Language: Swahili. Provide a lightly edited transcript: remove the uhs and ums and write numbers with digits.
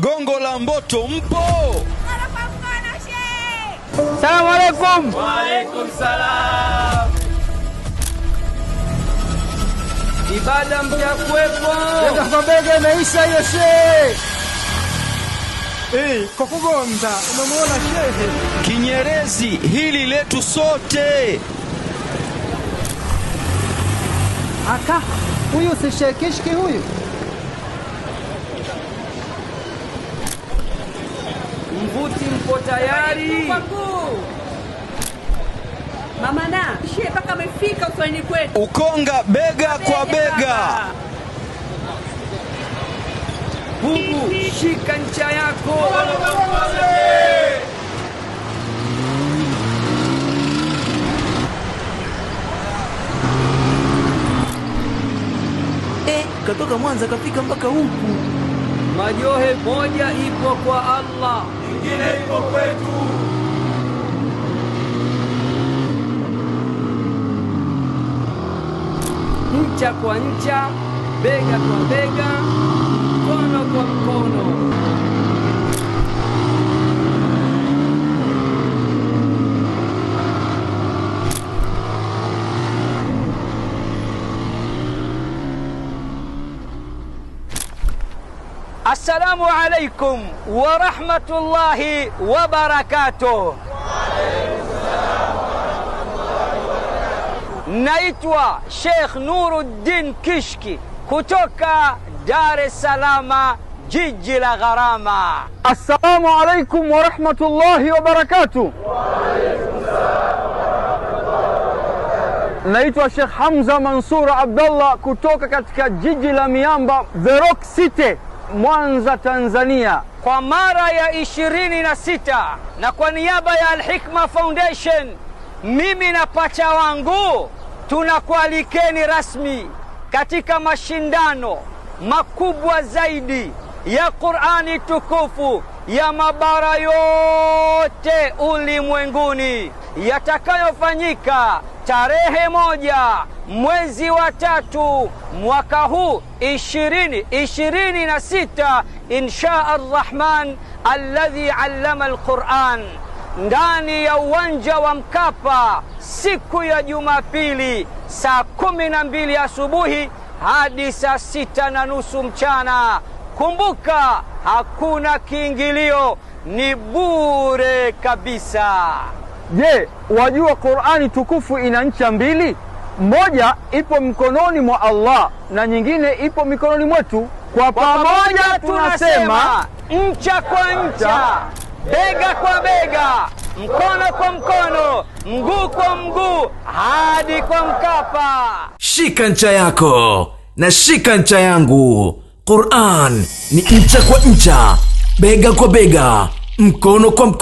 Gongo la Mboto mpo? Salamu alaikum. Wa alaikum salam. Ibada mtakuwepo. Bega kwa bega imeisha hiyo shehe. Kwa kugonza umemuona shehe. Kinyerezi hili letu sote. Aka huyu si Sheikh Kishki huyu? Mvuti mpo tayari? Mama na shehe mpaka amefika uswahilini kwetu. Ukonga bega kwa bega. Bubu shika ncha yako. Katoka Mwanza kafika mpaka huku. Majohe moja ipo kwa Allah, Nyingine ipo kwetu. ncha kwa ncha, bega kwa bega, mkono kwa mkono. Assalamu alaikum wa rahmatullahi wa barakatuh. Naitwa Sheikh Nuruddin Kishki kutoka Dar es Salaam, jiji la gharama. Assalamu alaikum wa rahmatullahi wa barakatuh. Naitwa Sheikh Hamza Mansur Abdallah kutoka katika jiji la miamba The Rock City, Mwanza, Tanzania. Kwa mara ya 26 na kwa niaba ya Al-Hikma Foundation, mimi na pacha wangu tunakualikeni rasmi katika mashindano makubwa zaidi ya Qur'ani tukufu ya mabara yote ulimwenguni, yatakayofanyika tarehe 1 mwezi wa 3 mwaka huu 2026 insha Ar-Rahman alladhi allama al-Qur'an, ndani ya uwanja wa Mkapa siku ya Jumapili saa 12 asubuhi hadi saa 6:30 mchana. Kumbuka, hakuna kiingilio, ni bure kabisa. Je, wajua Qur'ani tukufu ina ncha mbili? Moja ipo mkononi mwa Allah na nyingine ipo mikononi mwetu. Kwa pamoja tunasema ncha kwa ncha, bega kwa bega, mkono kwa mkono, mguu kwa mguu, hadi kwa Mkapa. Shika ncha yako na shika ncha yangu. Qur'an ni ncha kwa ncha, bega kwa bega, mkono kwa mkono.